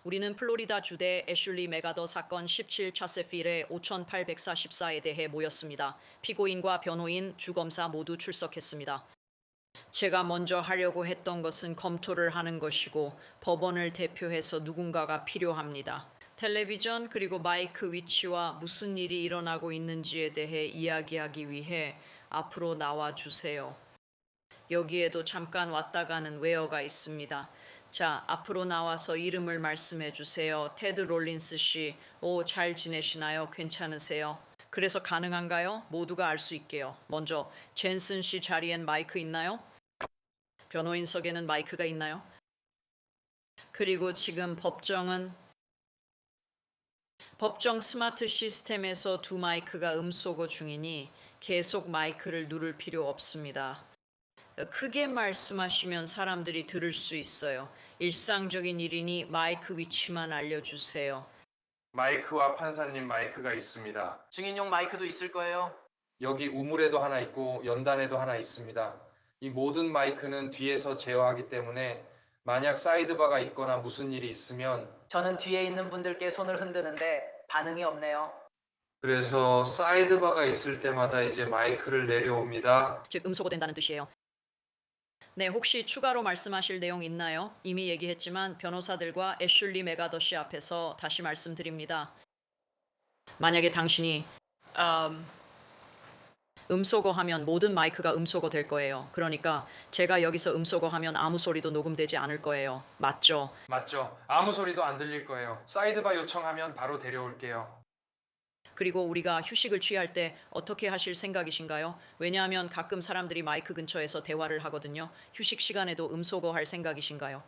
우리는 플로리다 주대 애슐리 메가더 사건 17차 세필의 5844에 대해 모였습니다. 피고인과 변호인, 주검사 모두 출석했습니다. 제가 먼저 하려고 했던 것은 검토를 하는 것이고 법원을 대표해서 누군가가 필요합니다. 텔레비전 그리고 마이크 위치와 무슨 일이 일어나고 있는지에 대해 이야기하기 위해 앞으로 나와 주세요. 여기에도 잠깐 왔다 가는 웨어가 있습니다. 자, 앞으로 나와서 이름을 말씀해 주세요. 테드 롤린스 씨, 잘 지내시나요? 괜찮으세요? 그래서 가능한가요? 모두가 알 수 있게요. 먼저 젠슨 씨 자리엔 마이크 있나요? 변호인석에는 마이크가 있나요? 그리고 지금 법정 스마트 시스템에서 두 마이크가 음소거 중이니 계속 마이크를 누를 필요 없습니다. 크게 말씀하시면 사람들이 들을 수 있어요. 일상적인 일이니 마이크 위치만 알려주세요. 마이크와 판사님 마이크가 있습니다. 증인용 마이크도 있을 거예요. 여기 우물에도 하나 있고 연단에도 하나 있습니다. 이 모든 마이크는 뒤에서 제어하기 때문에 만약 사이드바가 있거나 무슨 일이 있으면 저는 뒤에 있는 분들께 손을 흔드는데 반응이 없네요. 그래서 사이드바가 있을 때마다 이제 마이크를 내려옵니다. 즉 음소거된다는 뜻이에요. 네, 혹시 추가로 말씀하실 내용 있나요? 이미 얘기했지만 변호사들과 애슐리 메가더 씨 앞에서 다시 말씀드립니다. 만약에 당신이 음소거하면 모든 마이크가 음소거 될 거예요. 그러니까 제가 여기서 음소거하면 아무 소리도 녹음되지 않을 거예요. 맞죠? 맞죠? 아무 소리도 안 들릴 거예요. 사이드바 요청하면 바로 데려올게요. 그리고 우리가 휴식을 취할 때 어떻게 하실 생각이신가요? 왜냐하면 가끔 사람들이 마이크 근처에서 대화를 하거든요. 휴식 시간에도 음소거 할 생각이신가요?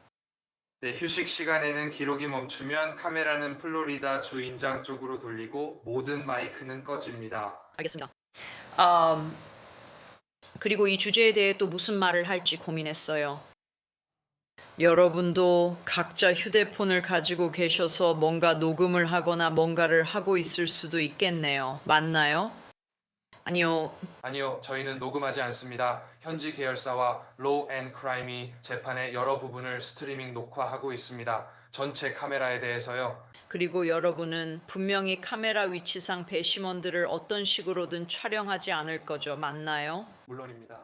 네, 휴식 시간에는 기록이 멈추면 카메라는 플로리다 주인장 쪽으로 돌리고 모든 마이크는 꺼집니다. 알겠습니다. 그리고 이 주제에 대해 또 무슨 말을 할지 고민했어요. 여러분도 각자 휴대폰을 가지고 계셔서 뭔가 녹음을 하거나 뭔가를 하고 있을 수도 있겠네요. 맞나요? 아니요. 아니요, 저희는 녹음하지 않습니다. 현지 계열사와 로우 앤 크라임이 재판의 여러 부분을 스트리밍 녹화하고 있습니다. 전체 카메라에 대해서요. 그리고 여러분은 분명히 카메라 위치상 배심원들을 어떤 식으로든 촬영하지 않을 거죠. 맞나요? 물론입니다.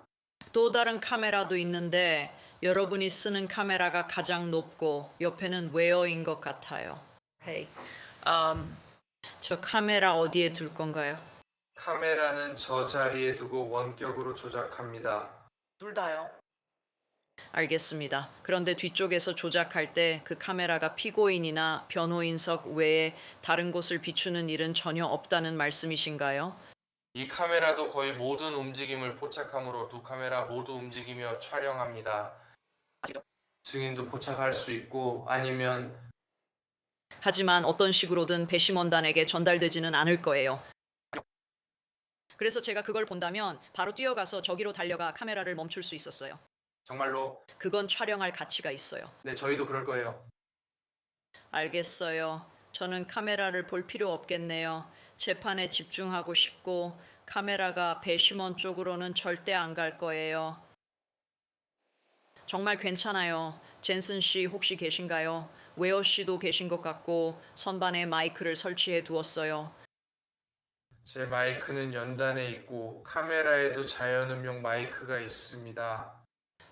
또 다른 카메라도 있는데 여러분이 쓰는 카메라가 가장 높고 옆에는 웨어인 것 같아요. Hey, 저 카메라 어디에 둘 건가요? 카메라는 저 자리에 두고 원격으로 조작합니다. 둘 다요. 알겠습니다. 그런데 뒤쪽에서 조작할 때 그 카메라가 피고인이나 변호인석 외에 다른 곳을 비추는 일은 전혀 없다는 말씀이신가요? 이 카메라도 거의 모든 움직임을 포착하므로 두 카메라 모두 움직이며 촬영합니다. 증인도 포착할 수 있고 아니면 하지만 어떤 식으로든 배심원단에게 전달되지는 않을 거예요. 그래서 제가 그걸 본다면 바로 뛰어가서 저기로 달려가 카메라를 멈출 수 있었어요. 정말로 그건 촬영할 가치가 있어요. 네, 저희도 그럴 거예요. 알겠어요. 저는 카메라를 볼 필요 없겠네요. 재판에 집중하고 싶고 카메라가 배심원 쪽으로는 절대 안 갈 거예요. 정말 괜찮아요. 젠슨 씨 혹시 계신가요? 웨어 씨도 계신 것 같고 선반에 마이크를 설치해 두었어요. 제 마이크는 연단에 있고 카메라에도 자연음용 마이크가 있습니다.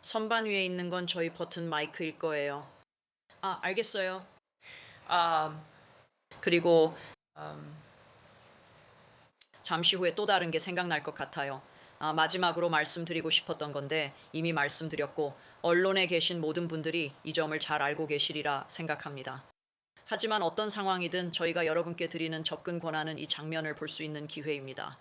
선반 위에 있는 건 저희 버튼 마이크일 거예요. 알겠어요. 아, 그리고 잠시 후에 또 다른 게 생각날 것 같아요. 마지막으로 말씀드리고 싶었던 건데 이미 말씀드렸고 언론에 계신 모든 분들이 이 점을 잘 알고 계시리라 생각합니다. 하지만 어떤 상황이든 저희가 여러분께 드리는 접근 권한은 이 장면을 볼 수 있는 기회입니다.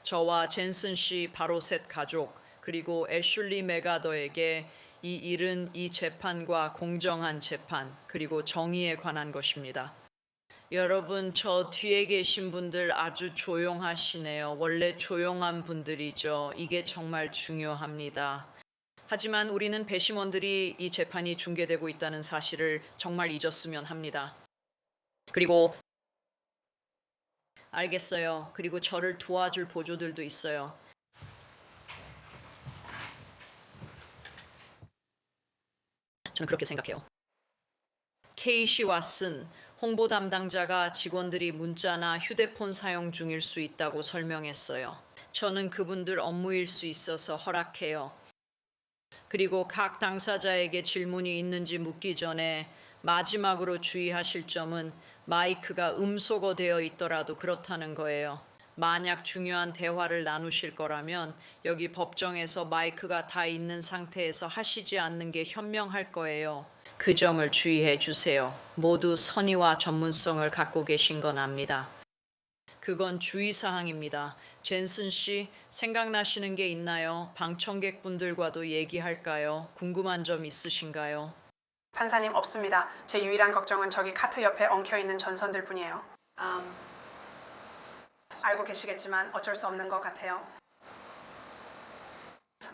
저와 젠슨 씨 바로셋 가족 그리고 애슐리 메가더에게 이 일은 이 재판과 공정한 재판 그리고 정의에 관한 것입니다. 여러분 저 뒤에 계신 분들 아주 조용하시네요. 원래 조용한 분들이죠. 이게 정말 중요합니다. 하지만 우리는 배심원들이 이 재판이 중계되고 있다는 사실을 정말 잊었으면 합니다. 그리고 알겠어요. 그리고 저를 도와줄 보조들도 있어요. 저는 그렇게 생각해요. 케이시 왓슨 홍보 담당자가 직원들이 문자나 휴대폰 사용 중일 수 있다고 설명했어요. 저는 그분들 업무일 수 있어서 허락해요. 그리고 각 당사자에게 질문이 있는지 묻기 전에 마지막으로 주의하실 점은 마이크가 음소거되어 있더라도 그렇다는 거예요. 만약 중요한 대화를 나누실 거라면 여기 법정에서 마이크가 다 있는 상태에서 하시지 않는 게 현명할 거예요. 그 점을 주의해 주세요. 모두 선의와 전문성을 갖고 계신 건 압니다. 그건 주의사항입니다. 젠슨 씨, 생각나시는 게 있나요? 방청객분들과도 얘기할까요? 궁금한 점 있으신가요? 판사님 없습니다. 제 유일한 걱정은 저기 카트 옆에 엉켜있는 전선들 뿐이에요. 알고 계시겠지만 어쩔 수 없는 것 같아요.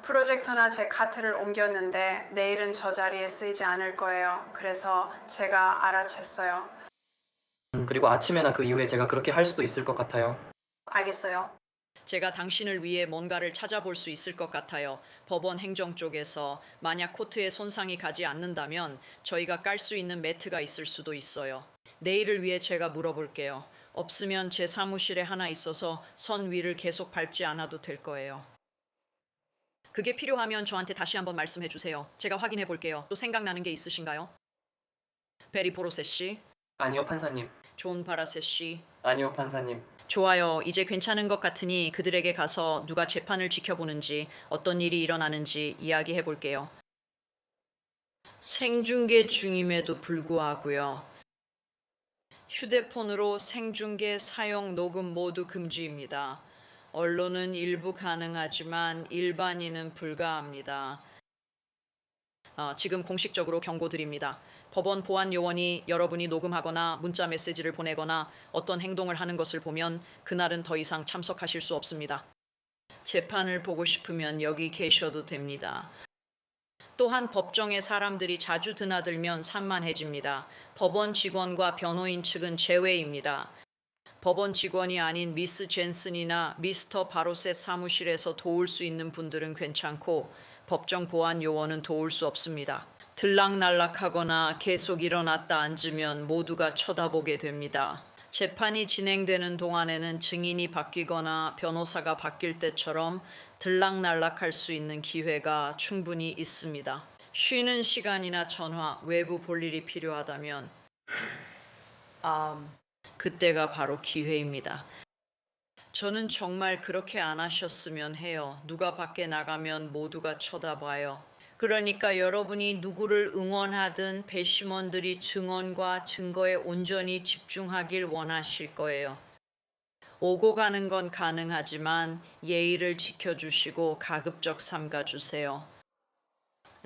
프로젝터나 제 카트를 옮겼는데 내일은 저 자리에 쓰이지 않을 거예요. 그래서 제가 알아챘어요. 그리고 아침에나 그 이후에 제가 그렇게 할 수도 있을 것 같아요. 알겠어요. 제가 당신을 위해 뭔가를 찾아볼 수 있을 것 같아요. 법원 행정 쪽에서 만약 코트에 손상이 가지 않는다면 저희가 깔 수 있는 매트가 있을 수도 있어요. 내일을 위해 제가 물어볼게요. 없으면 제 사무실에 하나 있어서 선 위를 계속 밟지 않아도 될 거예요. 그게 필요하면 저한테 다시 한번 말씀해 주세요. 제가 확인해 볼게요. 또 생각나는 게 있으신가요? 베리 포로세 씨, 아니요, 판사님. 존 바라세 씨. 아니요, 판사님. 좋아요. 이제 괜찮은 것 같으니 그들에게 가서 누가 재판을 지켜보는지 어떤 일이 일어나는지 이야기해 볼게요. 생중계 중임에도 불구하고요. 휴대폰으로 생중계 사용 녹음 모두 금지입니다. 언론은 일부 가능하지만 일반인은 불가합니다. 지금 공식적으로 경고드립니다. 법원 보안 요원이 여러분이 녹음하거나 문자 메시지를 보내거나 어떤 행동을 하는 것을 보면 그날은 더 이상 참석하실 수 없습니다. 재판을 보고 싶으면 여기 계셔도 됩니다. 또한 법정에 사람들이 자주 드나들면 산만해집니다. 법원 직원과 변호인 측은 제외입니다. 법원 직원이 아닌 미스 젠슨이나 미스터 바로셋 사무실에서 도울 수 있는 분들은 괜찮고 법정 보안 요원은 도울 수 없습니다. 들락날락하거나 계속 일어났다 앉으면 모두가 쳐다보게 됩니다. 재판이 진행되는 동안에는 증인이 바뀌거나 변호사가 바뀔 때처럼 들락날락할 수 있는 기회가 충분히 있습니다. 쉬는 시간이나 전화, 외부 볼일이 필요하다면 그때가 바로 기회입니다. 저는 정말 그렇게 안 하셨으면 해요. 누가 밖에 나가면 모두가 쳐다봐요. 그러니까 여러분이 누구를 응원하든 배심원들이 증언과 증거에 온전히 집중하길 원하실 거예요. 오고 가는 건 가능하지만 예의를 지켜주시고 가급적 삼가주세요.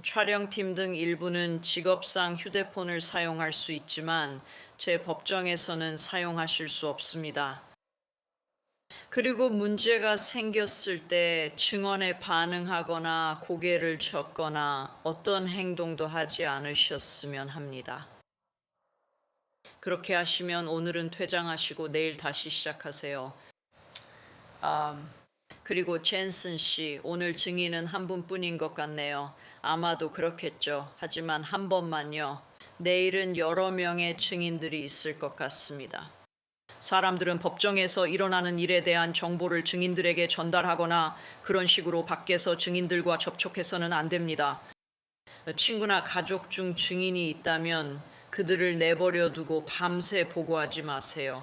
촬영팀 등 일부는 직업상 휴대폰을 사용할 수 있지만 제 법정에서는 사용하실 수 없습니다. 그리고 문제가 생겼을 때 증언에 반응하거나 고개를 젓거나 어떤 행동도 하지 않으셨으면 합니다. 그렇게 하시면 오늘은 퇴장하시고 내일 다시 시작하세요. 그리고 젠슨 씨, 오늘 증인은 한 분뿐인 것 같네요. 아마도 그렇겠죠. 하지만 한 번만요. 내일은 여러 명의 증인들이 있을 것 같습니다. 사람들은 법정에서 일어나는 일에 대한 정보를 증인들에게 전달하거나 그런 식으로 밖에서 증인들과 접촉해서는 안 됩니다. 친구나 가족 중 증인이 있다면 그들을 내버려 두고 밤새 보고하지 마세요.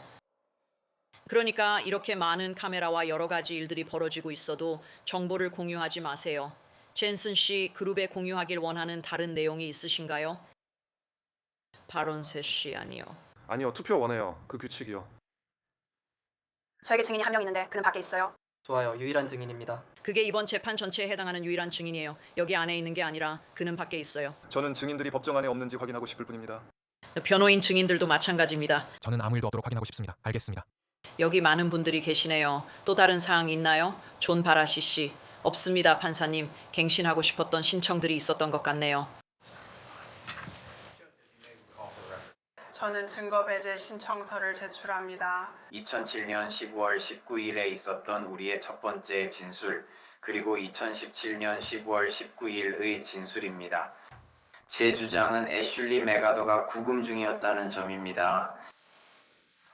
그러니까 이렇게 많은 카메라와 여러 가지 일들이 벌어지고 있어도 정보를 공유하지 마세요. 젠슨 씨, 그룹에 공유하길 원하는 다른 내용이 있으신가요? 바론세 씨, 아니요. 아니요, 투표 원해요. 그 규칙이요. 저에게 증인이 한 명 있는데 그는 밖에 있어요. 좋아요, 유일한 증인입니다. 그게 이번 재판 전체에 해당하는 유일한 증인이에요. 여기 안에 있는 게 아니라 그는 밖에 있어요. 저는 증인들이 법정 안에 없는지 확인하고 싶을 뿐입니다. 변호인 증인들도 마찬가지입니다. 저는 아무 일도 없도록 확인하고 싶습니다. 알겠습니다. 여기 많은 분들이 계시네요. 또 다른 사항 있나요? 존 바라시 씨. 없습니다, 판사님. 갱신하고 싶었던 신청들이 있었던 것 같네요. 저는 증거 배제 신청서를 제출합니다. 2007년 15월 19일에 있었던 우리의 첫 번째 진술, 그리고 2017년 15월 19일의 진술입니다. 제 주장은 애슐리 메가더가 구금 중이었다는 점입니다.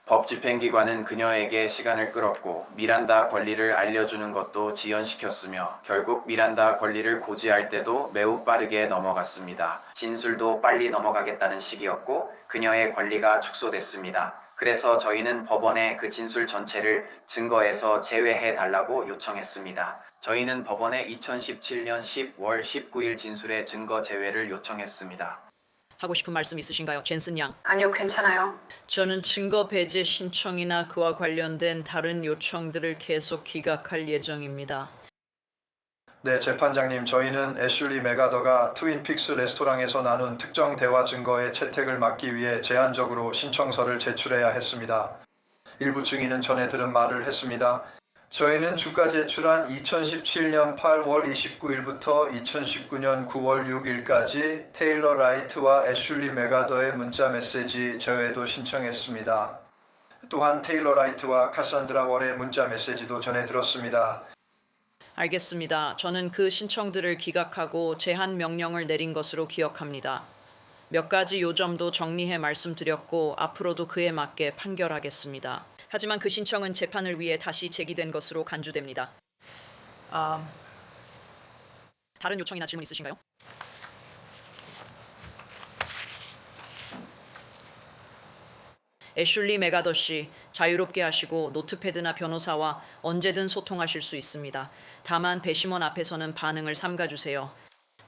법 집행기관은 그녀에게 시간을 끌었고 미란다 권리를 알려주는 것도 지연시켰으며 결국 미란다 권리를 고지할 때도 매우 빠르게 넘어갔습니다. 진술도 빨리 넘어가겠다는 식이었고 그녀의 권리가 축소됐습니다. 그래서 저희는 법원에 그 진술 전체를 증거에서 제외해 달라고 요청했습니다. 저희는 법원에 2017년 10월 19일 진술의 증거 제외를 요청했습니다. 하고 싶은 말씀 있으신가요, 젠슨 양? 아니요, 괜찮아요. 저는 증거 배제 신청이나 그와 관련된 다른 요청들을 계속 기각할 예정입니다. 네, 재판장님, 저희는 애슐리 메가더가 트윈픽스 레스토랑에서 나눈 특정 대화 증거의 채택을 막기 위해 제한적으로 신청서를 제출해야 했습니다. 일부 증인은 전에 들은 말을 했습니다. 저희는 주가 제출한 2017년 8월 29일부터 2019년 9월 6일까지 테일러 라이트와 애슐리 메가더의 문자 메시지 제외도 신청했습니다. 또한 테일러 라이트와 카산드라 월의 문자 메시지도 전해 들었습니다. 알겠습니다. 저는 그 신청들을 기각하고 제한 명령을 내린 것으로 기억합니다. 몇 가지 요점도 정리해 말씀드렸고 앞으로도 그에 맞게 판결하겠습니다. 하지만 그 신청은 재판을 위해 다시 제기된 것으로 간주됩니다. 다른 요청이나 질문 있으신가요? 애슐리 메가더 씨, 자유롭게 하시고 노트패드나 변호사와 언제든 소통하실 수 있습니다. 다만 배심원 앞에서는 반응을 삼가주세요.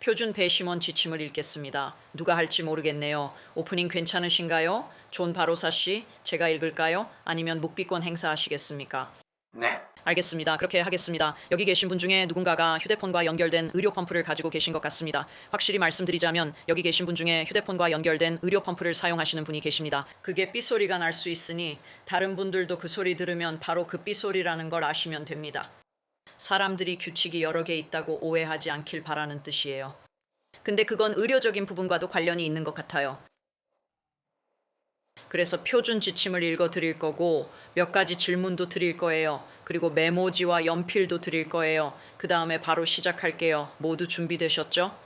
표준 배심원 지침을 읽겠습니다. 누가 할지 모르겠네요. 오프닝 괜찮으신가요? 존 바로사 씨, 제가 읽을까요? 아니면 묵비권 행사하시겠습니까? 네. 알겠습니다. 그렇게 하겠습니다. 여기 계신 분 중에 누군가가 휴대폰과 연결된 의료 펌프를 가지고 계신 것 같습니다. 확실히 말씀드리자면 여기 계신 분 중에 휴대폰과 연결된 의료 펌프를 사용하시는 분이 계십니다. 그게 삐소리가 날 수 있으니 다른 분들도 그 소리 들으면 바로 그 삐소리라는 걸 아시면 됩니다. 사람들이 규칙이 여러 개 있다고 오해하지 않길 바라는 뜻이에요. 근데 그건 의료적인 부분과도 관련이 있는 것 같아요. 그래서 표준 지침을 읽어 드릴 거고 몇 가지 질문도 드릴 거예요. 그리고 메모지와 연필도 드릴 거예요. 그 다음에 바로 시작할게요. 모두 준비되셨죠?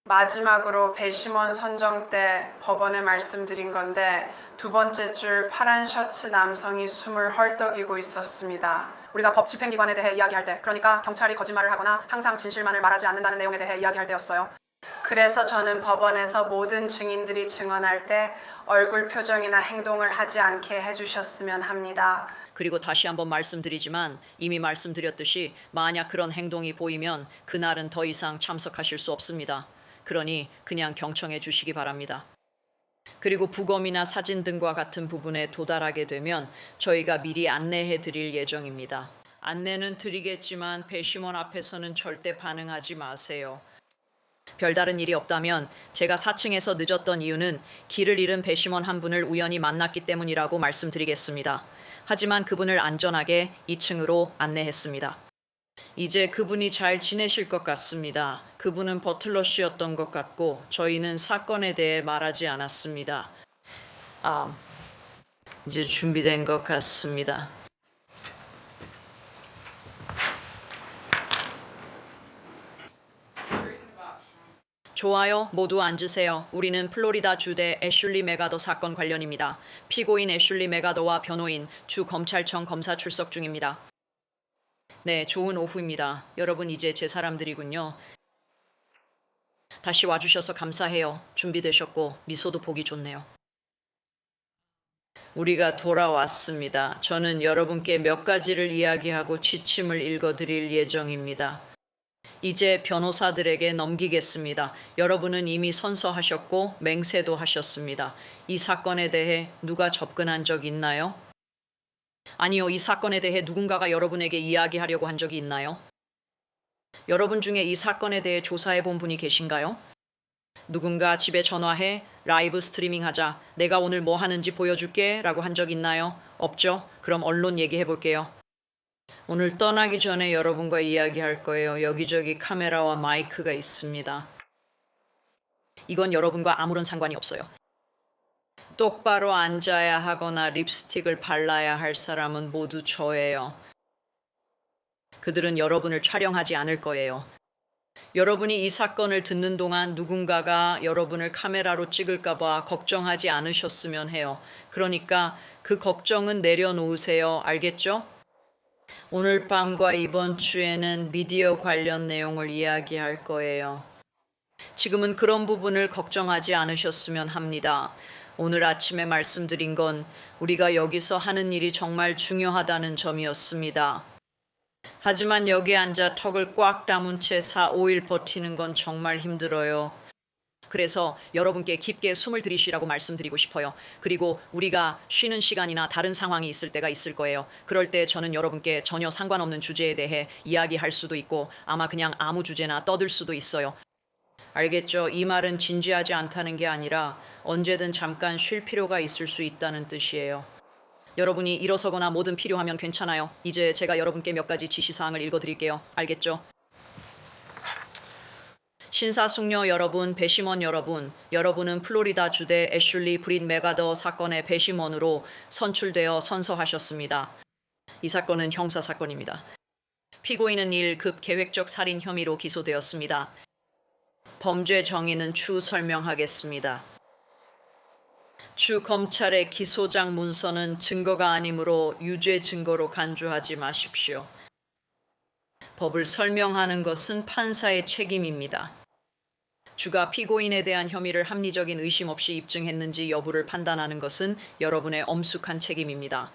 마지막으로 배심원 선정 때 법원에 말씀드린 건데 두 번째 줄 파란 셔츠 남성이 숨을 헐떡이고 있었습니다. 우리가 법 집행기관에 대해 이야기할 때, 그러니까 경찰이 거짓말을 하거나 항상 진실만을 말하지 않는다는 내용에 대해 이야기할 때였어요. 그래서 저는 법원에서 모든 증인들이 증언할 때 얼굴 표정이나 행동을 하지 않게 해주셨으면 합니다. 그리고 다시 한번 말씀드리지만 이미 말씀드렸듯이 만약 그런 행동이 보이면 그날은 더 이상 참석하실 수 없습니다. 그러니 그냥 경청해 주시기 바랍니다. 그리고 부검이나 사진 등과 같은 부분에 도달하게 되면 저희가 미리 안내해 드릴 예정입니다. 안내는 드리겠지만 배심원 앞에서는 절대 반응하지 마세요. 별다른 일이 없다면 제가 4층에서 늦었던 이유는 길을 잃은 배심원 한 분을 우연히 만났기 때문이라고 말씀드리겠습니다. 하지만 그분을 안전하게 2층으로 안내했습니다. 이제 그분이 잘 지내실 것 같습니다. 그분은 버틀러 씨였던 것 같고 저희는 사건에 대해 말하지 않았습니다. 이제 준비된 것 같습니다. 좋아요. 모두 앉으세요. 우리는 플로리다 주대 애슐리 메가더 사건 관련입니다. 피고인 애슐리 메가더와 변호인, 주 검찰청 검사 출석 중입니다. 네, 좋은 오후입니다. 여러분 이제 제 사람들이군요. 다시 와주셔서 감사해요. 준비되셨고 미소도 보기 좋네요. 우리가 돌아왔습니다. 저는 여러분께 몇 가지를 이야기하고 지침을 읽어드릴 예정입니다. 이제 변호사들에게 넘기겠습니다. 여러분은 이미 선서하셨고 맹세도 하셨습니다. 이 사건에 대해 누가 접근한 적 있나요? 아니요, 이 사건에 대해 누군가가 여러분에게 이야기하려고 한 적이 있나요? 여러분 중에 이 사건에 대해 조사해 본 분이 계신가요? 누군가 집에 전화해 라이브 스트리밍 하자, 내가 오늘 뭐 하는지 보여줄게 라고 한 적 있나요? 없죠? 그럼 언론 얘기해 볼게요. 오늘 떠나기 전에 여러분과 이야기할 거예요. 여기저기 카메라와 마이크가 있습니다. 이건 여러분과 아무런 상관이 없어요. 똑바로 앉아야 하거나 립스틱을 발라야 할 사람은 모두 저예요. 그들은 여러분을 촬영하지 않을 거예요. 여러분이 이 사건을 듣는 동안 누군가가 여러분을 카메라로 찍을까봐 걱정하지 않으셨으면 해요. 그러니까 그 걱정은 내려놓으세요. 알겠죠? 오늘 밤과 이번 주에는 미디어 관련 내용을 이야기할 거예요. 지금은 그런 부분을 걱정하지 않으셨으면 합니다. 오늘 아침에 말씀드린 건 우리가 여기서 하는 일이 정말 중요하다는 점이었습니다. 하지만 여기 앉아 턱을 꽉 다문 채 4, 5일 버티는 건 정말 힘들어요. 그래서 여러분께 깊게 숨을 들이쉬라고 말씀드리고 싶어요. 그리고 우리가 쉬는 시간이나 다른 상황이 있을 때가 있을 거예요. 그럴 때 저는 여러분께 전혀 상관없는 주제에 대해 이야기할 수도 있고 아마 그냥 아무 주제나 떠들 수도 있어요. 알겠죠? 이 말은 진지하지 않다는 게 아니라 언제든 잠깐 쉴 필요가 있을 수 있다는 뜻이에요. 여러분이 일어서거나 뭐든 필요하면 괜찮아요. 이제 제가 여러분께 몇 가지 지시사항을 읽어드릴게요. 알겠죠? 신사숙녀 여러분, 배심원 여러분, 여러분은 플로리다 주대 애슐리 브릿 메가더 사건의 배심원으로 선출되어 선서하셨습니다. 이 사건은 형사 사건입니다. 피고인은 1급 계획적 살인 혐의로 기소되었습니다. 범죄 정의는 추후 설명하겠습니다. 주 검찰의 기소장 문서는 증거가 아니므로 유죄 증거로 간주하지 마십시오. 법을 설명하는 것은 판사의 책임입니다. 주가 피고인에 대한 혐의를 합리적인 의심 없이 입증했는지 여부를 판단하는 것은 여러분의 엄숙한 책임입니다.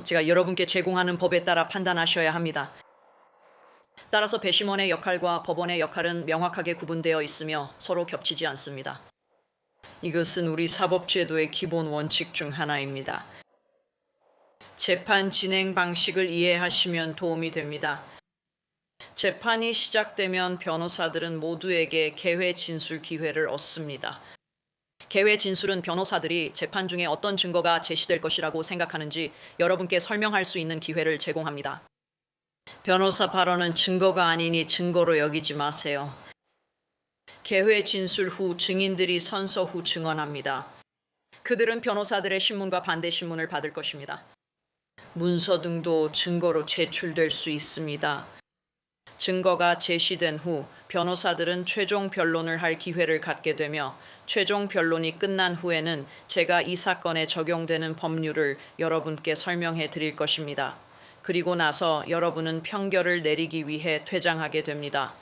제가 여러분께 제공하는 법에 따라 판단하셔야 합니다. 따라서 배심원의 역할과 법원의 역할은 명확하게 구분되어 있으며 서로 겹치지 않습니다. 이것은 우리 사법제도의 기본 원칙 중 하나입니다. 재판 진행 방식을 이해하시면 도움이 됩니다. 재판이 시작되면 변호사들은 모두에게 개회 진술 기회를 얻습니다. 개회 진술은 변호사들이 재판 중에 어떤 증거가 제시될 것이라고 생각하는지 여러분께 설명할 수 있는 기회를 제공합니다. 변호사 발언은 증거가 아니니 증거로 여기지 마세요. 개회 진술 후 증인들이 선서 후 증언합니다. 그들은 변호사들의 신문과 반대 신문을 받을 것입니다. 문서 등도 증거로 제출될 수 있습니다. 증거가 제시된 후 변호사들은 최종 변론을 할 기회를 갖게 되며 최종 변론이 끝난 후에는 제가 이 사건에 적용되는 법률을 여러분께 설명해 드릴 것입니다. 그리고 나서 여러분은 판결을 내리기 위해 퇴장하게 됩니다.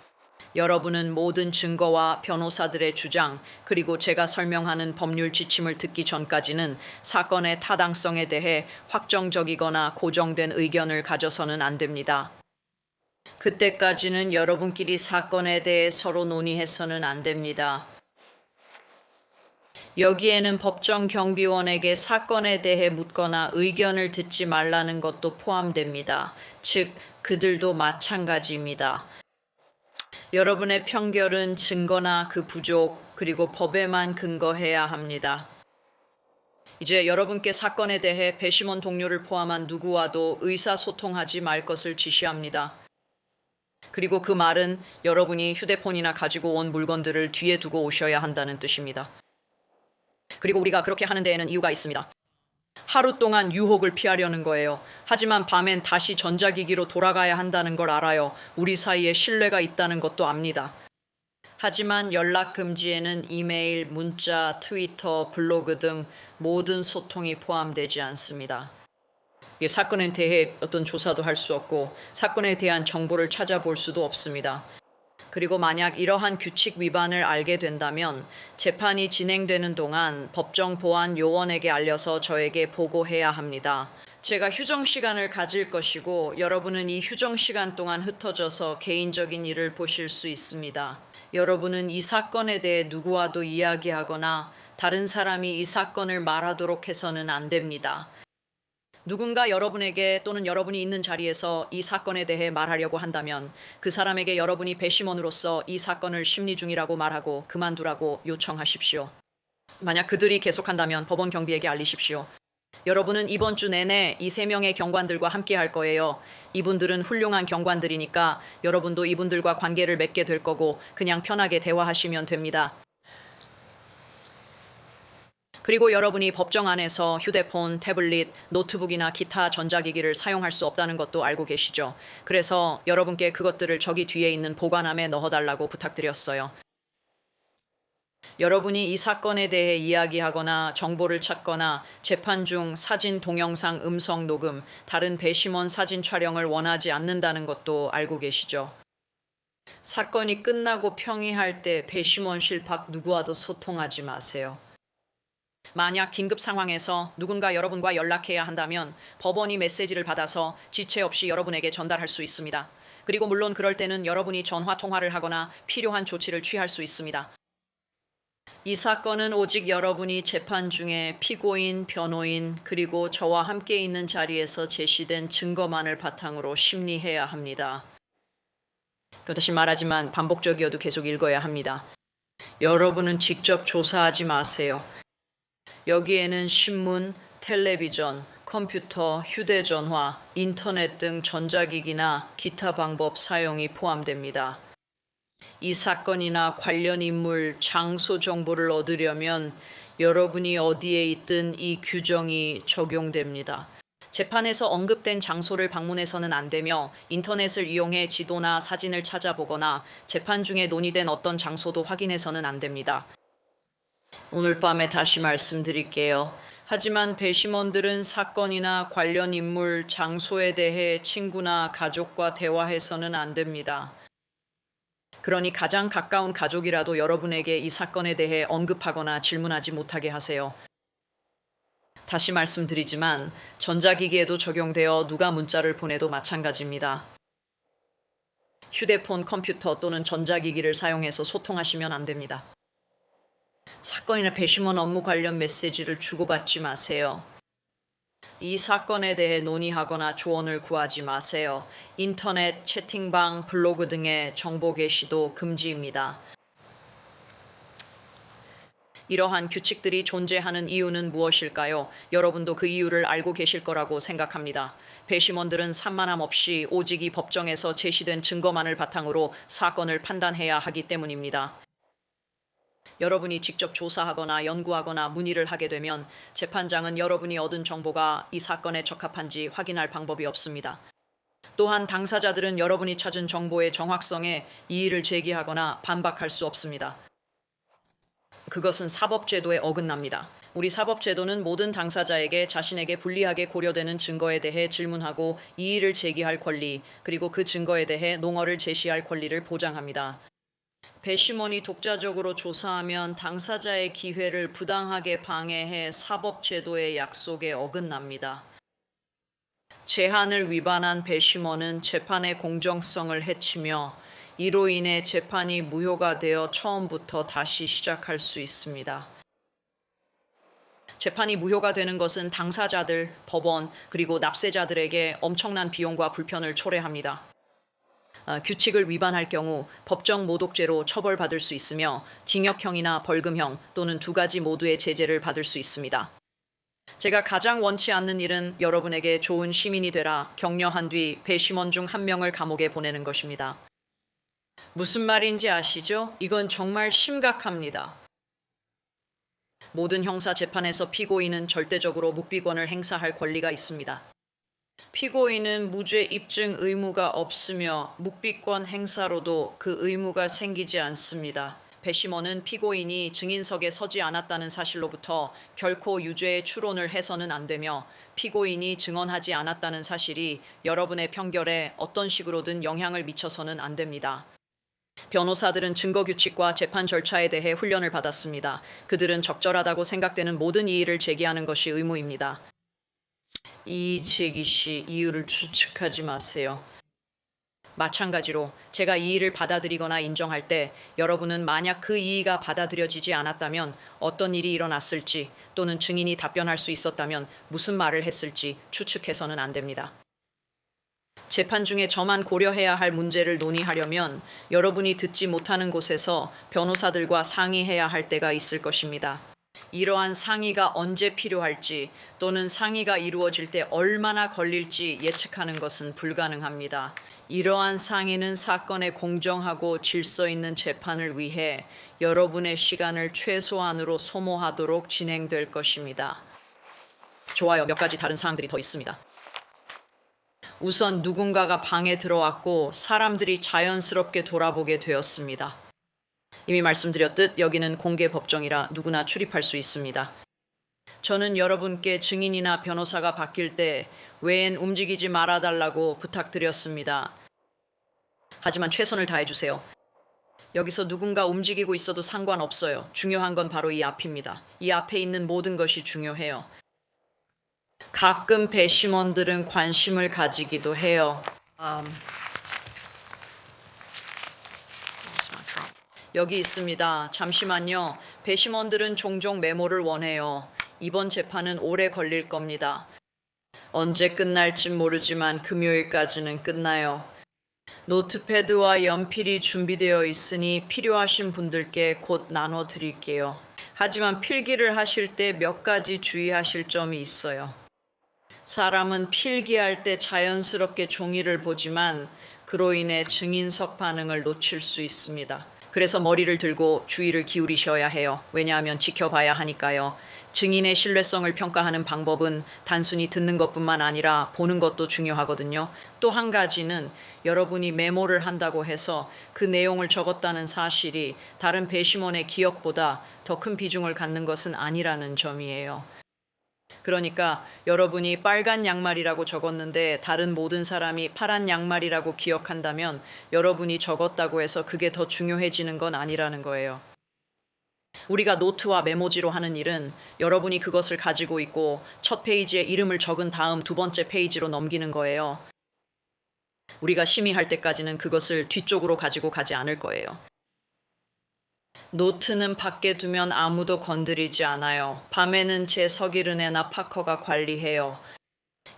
여러분은 모든 증거와 변호사들의 주장 그리고 제가 설명하는 법률 지침을 듣기 전까지는 사건의 타당성에 대해 확정적이거나 고정된 의견을 가져서는 안 됩니다. 그때까지는 여러분끼리 사건에 대해 서로 논의해서는 안 됩니다. 여기에는 법정 경비원에게 사건에 대해 묻거나 의견을 듣지 말라는 것도 포함됩니다. 즉, 그들도 마찬가지입니다. 여러분의 판결은 증거나 그 부족 그리고 법에만 근거해야 합니다. 이제 여러분께 사건에 대해 배심원 동료를 포함한 누구와도 의사소통하지 말 것을 지시합니다. 그리고 그 말은 여러분이 휴대폰이나 가지고 온 물건들을 뒤에 두고 오셔야 한다는 뜻입니다. 그리고 우리가 그렇게 하는 데에는 이유가 있습니다. 하루 동안 유혹을 피하려는 거예요. 하지만 밤엔 다시 전자기기로 돌아가야 한다는 걸 알아요. 우리 사이에 신뢰가 있다는 것도 압니다. 하지만 연락 금지에는 이메일, 문자, 트위터, 블로그 등 모든 소통이 포함되지 않습니다. 사건에 대해 어떤 조사도 할 수 없고 사건에 대한 정보를 찾아볼 수도 없습니다. 그리고 만약 이러한 규칙 위반을 알게 된다면 재판이 진행되는 동안 법정 보안 요원에게 알려서 저에게 보고해야 합니다. 제가 휴정 시간을 가질 것이고 여러분은 이 휴정 시간 동안 흩어져서 개인적인 일을 보실 수 있습니다. 여러분은 이 사건에 대해 누구와도 이야기하거나 다른 사람이 이 사건을 말하도록 해서는 안 됩니다. 누군가 여러분에게 또는 여러분이 있는 자리에서 이 사건에 대해 말하려고 한다면 그 사람에게 여러분이 배심원으로서 이 사건을 심리 중이라고 말하고 그만두라고 요청하십시오. 만약 그들이 계속한다면 법원 경비에게 알리십시오. 여러분은 이번 주 내내 이 3명의 경관들과 함께 할 거예요. 이분들은 훌륭한 경관들이니까 여러분도 이분들과 관계를 맺게 될 거고 그냥 편하게 대화하시면 됩니다. 그리고 여러분이 법정 안에서 휴대폰, 태블릿, 노트북이나 기타 전자기기를 사용할 수 없다는 것도 알고 계시죠? 그래서 여러분께 그것들을 저기 뒤에 있는 보관함에 넣어달라고 부탁드렸어요. 여러분이 이 사건에 대해 이야기하거나 정보를 찾거나 재판 중 사진, 동영상, 음성 녹음, 다른 배심원 사진 촬영을 원하지 않는다는 것도 알고 계시죠? 사건이 끝나고 평의할 때 배심원실 밖 누구와도 소통하지 마세요. 만약 긴급 상황에서 누군가 여러분과 연락해야 한다면 법원이 메시지를 받아서 지체 없이 여러분에게 전달할 수 있습니다. 그리고 물론 그럴 때는 여러분이 전화 통화를 하거나 필요한 조치를 취할 수 있습니다. 이 사건은 오직 여러분이 재판 중에 피고인, 변호인, 그리고 저와 함께 있는 자리에서 제시된 증거만을 바탕으로 심리해야 합니다. 다시 말하지만 반복적이어도 계속 읽어야 합니다. 여러분은 직접 조사하지 마세요. 여기에는 신문, 텔레비전, 컴퓨터, 휴대전화, 인터넷 등 전자기기나 기타 방법 사용이 포함됩니다. 이 사건이나 관련 인물, 장소 정보를 얻으려면 여러분이 어디에 있든 이 규정이 적용됩니다. 재판에서 언급된 장소를 방문해서는 안 되며 인터넷을 이용해 지도나 사진을 찾아보거나 재판 중에 논의된 어떤 장소도 확인해서는 안 됩니다. 오늘 밤에 다시 말씀드릴게요. 하지만 배심원들은 사건이나 관련 인물, 장소에 대해 친구나 가족과 대화해서는 안 됩니다. 그러니 가장 가까운 가족이라도 여러분에게 이 사건에 대해 언급하거나 질문하지 못하게 하세요. 다시 말씀드리지만 전자기기에도 적용되어 누가 문자를 보내도 마찬가지입니다. 휴대폰, 컴퓨터 또는 전자기기를 사용해서 소통하시면 안 됩니다. 사건이나 배심원 업무 관련 메시지를 주고받지 마세요. 이 사건에 대해 논의하거나 조언을 구하지 마세요. 인터넷, 채팅방, 블로그 등의 정보 게시도 금지입니다. 이러한 규칙들이 존재하는 이유는 무엇일까요? 여러분도 그 이유를 알고 계실 거라고 생각합니다. 배심원들은 산만함 없이 오직 이 법정에서 제시된 증거만을 바탕으로 사건을 판단해야 하기 때문입니다. 여러분이 직접 조사하거나 연구하거나 문의를 하게 되면 재판장은 여러분이 얻은 정보가 이 사건에 적합한지 확인할 방법이 없습니다. 또한 당사자들은 여러분이 찾은 정보의 정확성에 이의를 제기하거나 반박할 수 없습니다. 그것은 사법제도에 어긋납니다. 우리 사법제도는 모든 당사자에게 자신에게 불리하게 고려되는 증거에 대해 질문하고 이의를 제기할 권리, 그리고 그 증거에 대해 농어를 제시할 권리를 보장합니다. 배심원이 독자적으로 조사하면 당사자의 기회를 부당하게 방해해 사법제도의 약속에 어긋납니다. 제한을 위반한 배심원은 재판의 공정성을 해치며 이로 인해 재판이 무효가 되어 처음부터 다시 시작할 수 있습니다. 재판이 무효가 되는 것은 당사자들, 법원, 그리고 납세자들에게 엄청난 비용과 불편을 초래합니다. 규칙을 위반할 경우 법정 모독죄로 처벌받을 수 있으며 징역형이나 벌금형 또는 두 가지 모두의 제재를 받을 수 있습니다. 제가 가장 원치 않는 일은 여러분에게 좋은 시민이 되라 격려한 뒤 배심원 중 한 명을 감옥에 보내는 것입니다. 무슨 말인지 아시죠? 이건 정말 심각합니다. 모든 형사 재판에서 피고인은 절대적으로 묵비권을 행사할 권리가 있습니다. 피고인은 무죄 입증 의무가 없으며 묵비권 행사로도 그 의무가 생기지 않습니다. 배심원은 피고인이 증인석에 서지 않았다는 사실로부터 결코 유죄의 추론을 해서는 안 되며 피고인이 증언하지 않았다는 사실이 여러분의 평결에 어떤 식으로든 영향을 미쳐서는 안 됩니다. 변호사들은 증거규칙과 재판 절차에 대해 훈련을 받았습니다. 그들은 적절하다고 생각되는 모든 이의를 제기하는 것이 의무입니다. 이의 제기 시 이유를 추측하지 마세요. 마찬가지로 제가 이의를 받아들이거나 인정할 때 여러분은 만약 그 이의가 받아들여지지 않았다면 어떤 일이 일어났을지 또는 증인이 답변할 수 있었다면 무슨 말을 했을지 추측해서는 안 됩니다. 재판 중에 저만 고려해야 할 문제를 논의하려면 여러분이 듣지 못하는 곳에서 변호사들과 상의해야 할 때가 있을 것입니다. 이러한 상의가 언제 필요할지 또는 상의가 이루어질 때 얼마나 걸릴지 예측하는 것은 불가능합니다. 이러한 상의는 사건의 공정하고 질서 있는 재판을 위해 여러분의 시간을 최소한으로 소모하도록 진행될 것입니다. 좋아요. 몇 가지 다른 사항들이 더 있습니다. 우선 누군가가 방에 들어왔고 사람들이 자연스럽게 돌아보게 되었습니다. 이미 말씀드렸듯 여기는 공개 법정이라 누구나 출입할 수 있습니다. 저는 여러분께 증인이나 변호사가 바뀔 때 외엔 움직이지 말아달라고 부탁드렸습니다. 하지만 최선을 다해주세요. 여기서 누군가 움직이고 있어도 상관없어요. 중요한 건 바로 이 앞입니다. 이 앞에 있는 모든 것이 중요해요. 가끔 배심원들은 관심을 가지기도 해요. 여기 있습니다. 잠시만요. 배심원들은 종종 메모를 원해요. 이번 재판은 오래 걸릴 겁니다. 언제 끝날지 모르지만 금요일까지는 끝나요. 노트패드와 연필이 준비되어 있으니 필요하신 분들께 곧 나눠 드릴게요. 하지만 필기를 하실 때 몇 가지 주의하실 점이 있어요. 사람은 필기할 때 자연스럽게 종이를 보지만 그로 인해 증인석 반응을 놓칠 수 있습니다. 그래서 머리를 들고 주의를 기울이셔야 해요. 왜냐하면 지켜봐야 하니까요. 증인의 신뢰성을 평가하는 방법은 단순히 듣는 것뿐만 아니라 보는 것도 중요하거든요. 또 한 가지는 여러분이 메모를 한다고 해서 그 내용을 적었다는 사실이 다른 배심원의 기억보다 더 큰 비중을 갖는 것은 아니라는 점이에요. 그러니까 여러분이 빨간 양말이라고 적었는데 다른 모든 사람이 파란 양말이라고 기억한다면 여러분이 적었다고 해서 그게 더 중요해지는 건 아니라는 거예요. 우리가 노트와 메모지로 하는 일은 여러분이 그것을 가지고 있고 첫 페이지에 이름을 적은 다음 두 번째 페이지로 넘기는 거예요. 우리가 심의할 때까지는 그것을 뒤쪽으로 가지고 가지 않을 거예요. 노트는 밖에 두면 아무도 건드리지 않아요. 밤에는 제 서기르네나 파커가 관리해요.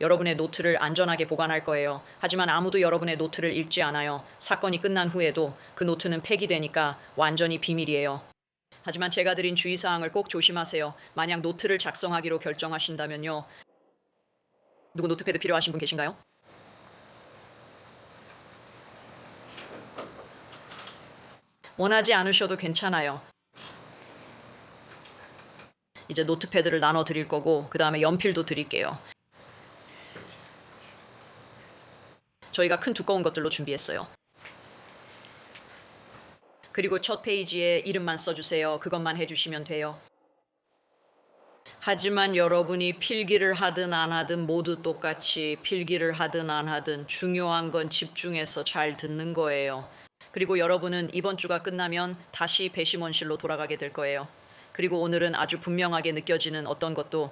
여러분의 노트를 안전하게 보관할 거예요. 하지만 아무도 여러분의 노트를 읽지 않아요. 사건이 끝난 후에도 그 노트는 폐기되니까 완전히 비밀이에요. 하지만 제가 드린 주의사항을 꼭 조심하세요. 만약 노트를 작성하기로 결정하신다면요. 누구 노트패드 필요하신 분 계신가요? 원하지 않으셔도 괜찮아요. 이제 노트패드를 나눠 드릴 거고 그 다음에 연필도 드릴게요. 저희가 큰 두꺼운 것들로 준비했어요. 그리고 첫 페이지에 이름만 써주세요. 그것만 해주시면 돼요. 하지만 여러분이 필기를 하든 안 하든 모두 똑같이 필기를 하든 안 하든 중요한 건 집중해서 잘 듣는 거예요. 그리고 여러분은 이번 주가 끝나면 다시 배심원실로 돌아가게 될 거예요. 그리고 오늘은 아주 분명하게 느껴지는 어떤 것도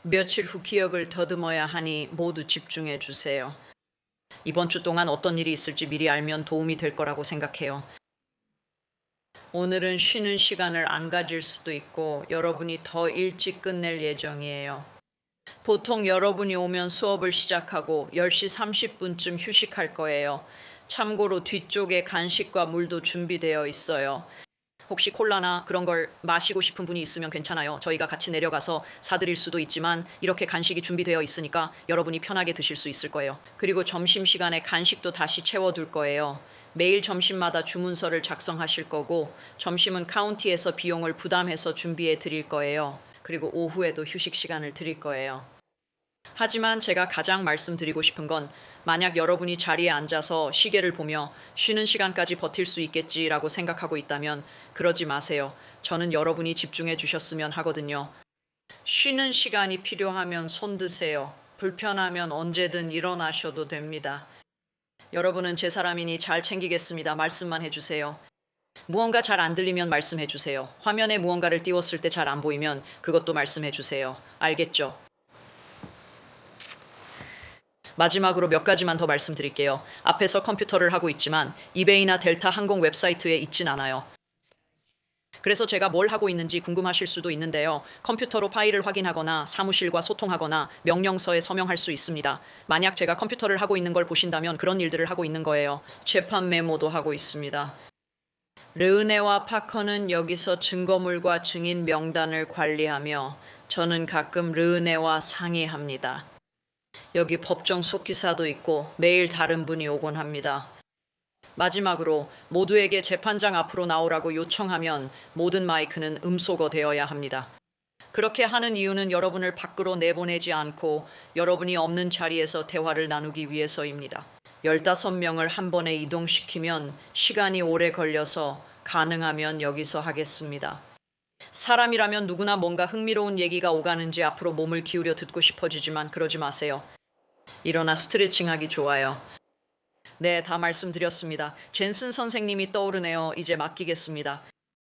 며칠 후 기억을 더듬어야 하니 모두 집중해 주세요. 이번 주 동안 어떤 일이 있을지 미리 알면 도움이 될 거라고 생각해요. 오늘은 쉬는 시간을 안 가질 수도 있고 여러분이 더 일찍 끝낼 예정이에요. 보통 여러분이 오면 수업을 시작하고 10시 30분쯤 휴식할 거예요. 참고로 뒤쪽에 간식과 물도 준비되어 있어요. 혹시 콜라나 그런 걸 마시고 싶은 분이 있으면 괜찮아요. 저희가 같이 내려가서 사드릴 수도 있지만 이렇게 간식이 준비되어 있으니까 여러분이 편하게 드실 수 있을 거예요. 그리고 점심시간에 간식도 다시 채워둘 거예요. 매일 점심마다 주문서를 작성하실 거고 점심은 카운티에서 비용을 부담해서 준비해 드릴 거예요. 그리고 오후에도 휴식 시간을 드릴 거예요. 하지만 제가 가장 말씀드리고 싶은 건 만약 여러분이 자리에 앉아서 시계를 보며 쉬는 시간까지 버틸 수 있겠지라고 생각하고 있다면 그러지 마세요. 저는 여러분이 집중해 주셨으면 하거든요. 쉬는 시간이 필요하면 손 드세요. 불편하면 언제든 일어나셔도 됩니다. 여러분은 제 사람이니 잘 챙기겠습니다. 말씀만 해주세요. 무언가 잘 안 들리면 말씀해 주세요. 화면에 무언가를 띄웠을 때 잘 안 보이면 그것도 말씀해 주세요. 알겠죠? 마지막으로 몇 가지만 더 말씀드릴게요. 앞에서 컴퓨터를 하고 있지만 이베이나 델타 항공 웹사이트에 있진 않아요. 그래서 제가 뭘 하고 있는지 궁금하실 수도 있는데요. 컴퓨터로 파일을 확인하거나 사무실과 소통하거나 명령서에 서명할 수 있습니다. 만약 제가 컴퓨터를 하고 있는 걸 보신다면 그런 일들을 하고 있는 거예요. 재판 메모도 하고 있습니다. 르네와 파커는 여기서 증거물과 증인 명단을 관리하며 저는 가끔 르네와 상의합니다. 여기 법정 속기사도 있고 매일 다른 분이 오곤 합니다. 마지막으로 모두에게 재판장 앞으로 나오라고 요청하면 모든 마이크는 음소거 되어야 합니다. 그렇게 하는 이유는 여러분을 밖으로 내보내지 않고 여러분이 없는 자리에서 대화를 나누기 위해서입니다. 15명을 한 번에 이동시키면 시간이 오래 걸려서 가능하면 여기서 하겠습니다. 사람이라면 누구나 뭔가 흥미로운 얘기가 오가는지 앞으로 몸을 기울여 듣고 싶어지지만 그러지 마세요. 일어나 스트레칭하기 좋아요. 네, 다 말씀드렸습니다. 젠슨 선생님이 떠오르네요. 이제 맡기겠습니다.